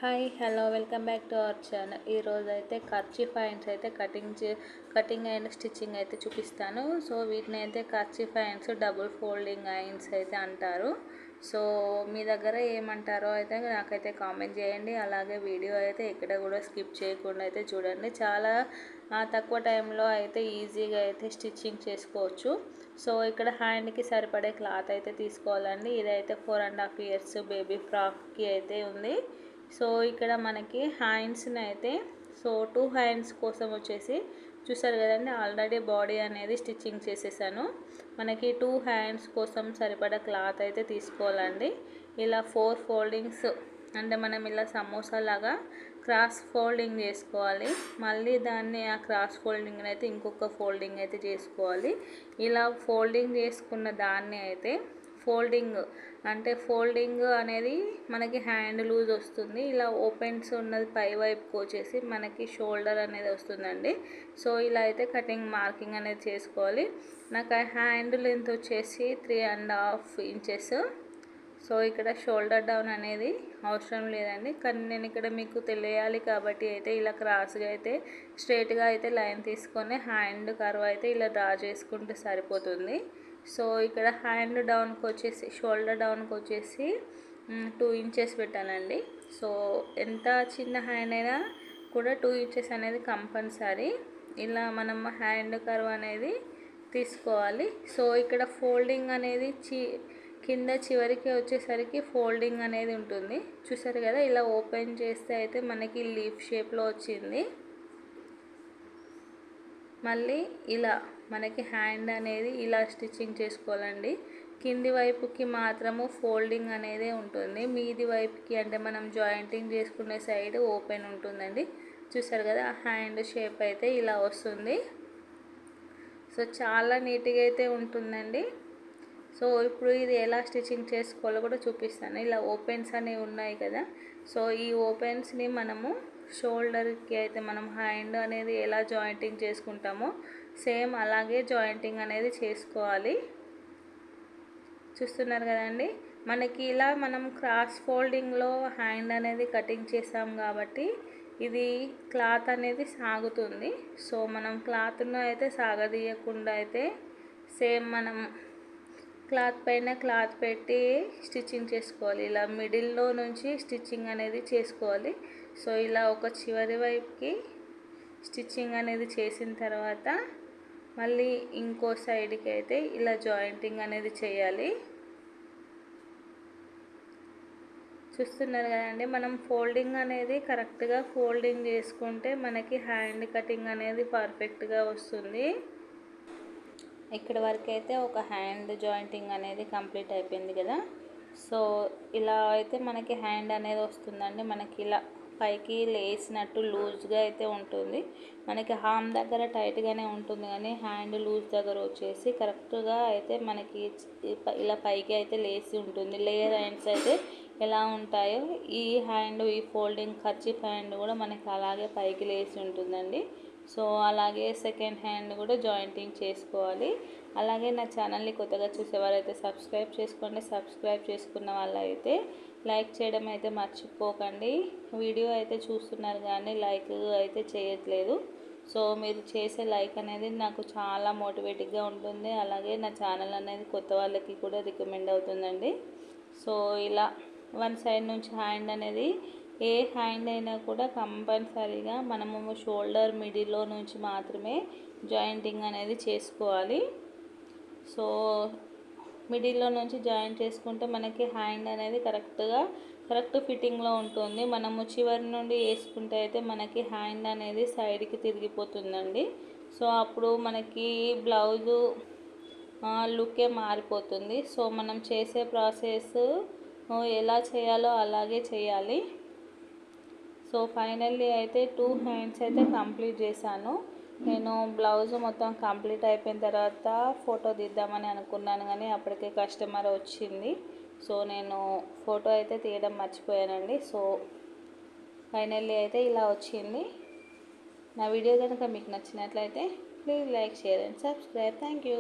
Hi hello welcome back to our channel. ఈరోజు అయితే kerchief hands అయితే కటింగ్ అండ్ స్టిచ్చింగ్ అయితే చూపిస్తాను. సో వీటిని అయితే kerchief hands double folding hands అయితే అంటారు. సో మీ దగ్గర ఏమంటారో అయితే నాకైతే కామెంట్ చేయండి. అలాగే వీడియో అయితే ఎక్కడ కూడా స్కిప్ చేయకుండా అయితే చూడండి. చాలా తక్కువ టైంలో అయితే ఈజీగా అయితే స్టిచ్చింగ్ చేసుకోవచ్చు. సో ఇక్కడ హ్యాండ్కి సరిపడే క్లాత్ అయితే తీసుకోవాలండి. ఇదైతే 4.5 years బేబీ ఫ్రాక్కి అయితే ఉంది. సో ఇక్కడ మనకి హ్యాండ్స్ని అయితే టూ హ్యాండ్స్ కోసం వచ్చేసి చూసారు కదండి, ఆల్రెడీ బాడీ అనేది స్టిచ్చింగ్ చేసేసాను. మనకి 2 హ్యాండ్స్ కోసం సరిపడా క్లాత్ అయితే తీసుకోవాలండి. ఇలా 4 ఫోల్డింగ్స్ అంటే మనం ఇలా సమోసా లాగా క్రాస్ ఫోల్డింగ్ చేసుకోవాలి. మళ్ళీ దాన్ని ఆ క్రాస్ ఫోల్డింగ్ అయితే ఇంకొక ఫోల్డింగ్ అయితే చేసుకోవాలి. ఇలా ఫోల్డింగ్ చేసుకున్న దాన్ని అయితే ఫోల్డింగ్ అనేది మనకి హ్యాండ్ లూజ్ వస్తుంది. ఇలా ఓపెన్స్ ఉన్నది పై వైపుకి వచ్చేసి మనకి షోల్డర్ అనేది వస్తుందండి. సో ఇలా అయితే కటింగ్ మార్కింగ్ అనేది చేసుకోవాలి. నాకు హ్యాండ్ లెంత్ వచ్చేసి 3.5 inches. సో ఇక్కడ షోల్డర్ డౌన్ అనేది అవసరం లేదండి, కానీ నేను ఇక్కడ మీకు తెలియాలి కాబట్టి అయితే ఇలా క్రాస్గా అయితే స్ట్రైట్గా అయితే లైన్ తీసుకొని హ్యాండ్ కర్వ్ అయితే ఇలా డ్రా చేసుకుంటే సరిపోతుంది. సో ఇక్కడ హ్యాండ్ డౌన్కి వచ్చేసి షోల్డర్ డౌన్కి వచ్చేసి 2 inches పెట్టానండి. సో ఎంత చిన్న హ్యాండ్ అయినా కూడా 2 inches అనేది కంపల్సరీ. ఇలా మనం హ్యాండ్ కర్వ్ అనేది తీసుకోవాలి. సో ఇక్కడ ఫోల్డింగ్ అనేది కింద చివరికి వచ్చేసరికి ఫోల్డింగ్ అనేది ఉంటుంది. చూసారు కదా, ఇలా ఓపెన్ చేస్తే అయితే మనకి లీఫ్ షేప్లో వచ్చింది. మళ్ళీ ఇలా మనకి హ్యాండ్ అనేది ఇలా స్టిచ్చింగ్ చేసుకోవాలండి. కింది వైపుకి మాత్రము ఫోల్డింగ్ అనేది ఉంటుంది, మీది వైపుకి అంటే మనం జాయింటింగ్ చేసుకునే సైడ్ ఓపెన్ ఉంటుందండి. చూసారు కదా, హ్యాండ్ షేప్ అయితే ఇలా వస్తుంది. సో చాలా నీట్గా అయితే ఉంటుందండి. సో ఇప్పుడు ఇది ఎలా స్టిచ్చింగ్ చేసుకోవాలో కూడా చూపిస్తాను. ఇలా ఓపెన్స్ అనేవి ఉన్నాయి కదా, సో ఈ ఓపెన్స్ని మనము షోల్డర్కి అయితే మనం హ్యాండ్ అనేది ఎలా జాయింటింగ్ చేసుకుంటామో సేమ్ అలాగే జాయింటింగ్ అనేది చేసుకోవాలి. చూస్తున్నారు కదండి, మనకి ఇలా మనం క్రాస్ ఫోల్డింగ్లో హ్యాండ్ అనేది కటింగ్ చేసాం కాబట్టి ఇది క్లాత్ అనేది సాగుతుంది. సో మనం క్లాత్ను అయితే సాగదీయకుండా అయితే సేమ్ మనం క్లాత్ పైన క్లాత్ పెట్టి స్టిచ్చింగ్ చేసుకోవాలి. ఇలా మిడిల్లో నుంచి స్టిచ్చింగ్ అనేది చేసుకోవాలి. సో ఇలా ఒక చివరి వైపుకి స్టిచ్చింగ్ అనేది చేసిన తర్వాత మళ్ళీ ఇంకో సైడ్కి అయితే ఇలా జాయింటింగ్ అనేది చేయాలి. చూస్తున్నారు కదండి, మనం ఫోల్డింగ్ అనేది కరెక్ట్గా ఫోల్డింగ్ చేసుకుంటే మనకి హ్యాండ్ కటింగ్ అనేది పర్ఫెక్ట్గా వస్తుంది. ఇక్కడ వరకు అయితే ఒక హ్యాండ్ జాయింటింగ్ అనేది కంప్లీట్ అయిపోయింది కదా. సో ఇలా అయితే మనకి హ్యాండ్ అనేది వస్తుందండి. మనకి ఇలా పైకి లేసినట్టు లూజ్గా అయితే ఉంటుంది. మనకి హామ్ దగ్గర టైట్గానే ఉంటుంది, కానీ హ్యాండ్ లూజ్ దగ్గర వచ్చేసి కరెక్ట్గా అయితే మనకి ఇలా పైకి అయితే లేసి ఉంటుంది. లేయర్ హ్యాండ్స్ అయితే ఎలా ఉంటాయో ఈ ఫోల్డింగ్ కర్చీఫ్ హ్యాండ్ కూడా మనకి అలాగే పైకి లేసి ఉంటుందండి. సో అలాగే సెకండ్ హ్యాండ్ కూడా జాయింటింగ్ చేసుకోవాలి. అలాగే నా ఛానల్ని కొత్తగా చూసేవారైతే సబ్స్క్రైబ్ చేసుకోండి. సబ్స్క్రైబ్ చేసుకున్న వాళ్ళైతే లైక్ చేయడం అయితే మర్చిపోకండి. వీడియో అయితే చూస్తున్నారు కానీ లైక్ అయితే చేయట్లేదు. సో మీరు చేసే లైక్ అనేది నాకు చాలా మోటివేటివ్గా ఉంటుంది. అలాగే నా ఛానల్ అనేది కొత్త వాళ్ళకి కూడా రికమెండ్ అవుతుందండి. సో ఇలా వన్ సైడ్ నుంచి హ్యాండ్ అనేది ఏ హ్యాండ్ అయినా కూడా కంపల్సరీగా మనము షోల్డర్ మిడిల్లో నుంచి మాత్రమే జాయింటింగ్ అనేది చేసుకోవాలి. సో మిడిల్లో నుంచి జాయింట్ చేసుకుంటే మనకి హ్యాండ్ అనేది కరెక్ట్ ఫిట్టింగ్లో ఉంటుంది. మనము చివరి నుండి వేసుకుంటే అయితే మనకి హ్యాండ్ అనేది సైడ్కి తిరిగిపోతుందండి. సో అప్పుడు మనకి బ్లౌజు లుక్కే మారిపోతుంది. సో మనం చేసే ప్రాసెస్ ఎలా చేయాలో అలాగే చేయాలి. సో ఫైనల్లీ అయితే 2 హ్యాండ్స్ అయితే కంప్లీట్ చేశాను. నేను బ్లౌజ్ మొత్తం కంప్లీట్ అయిపోయిన తర్వాత ఫోటో తీద్దామని అనుకున్నాను, కానీ అప్పటికే కస్టమర్ వచ్చింది. సో నేను ఫోటో అయితే తీయడం మర్చిపోయానండి. సో ఫైనల్లీ అయితే ఇలా వచ్చింది. నా వీడియో కనుక మీకు నచ్చినట్లయితే please like, share and subscribe. Thank you.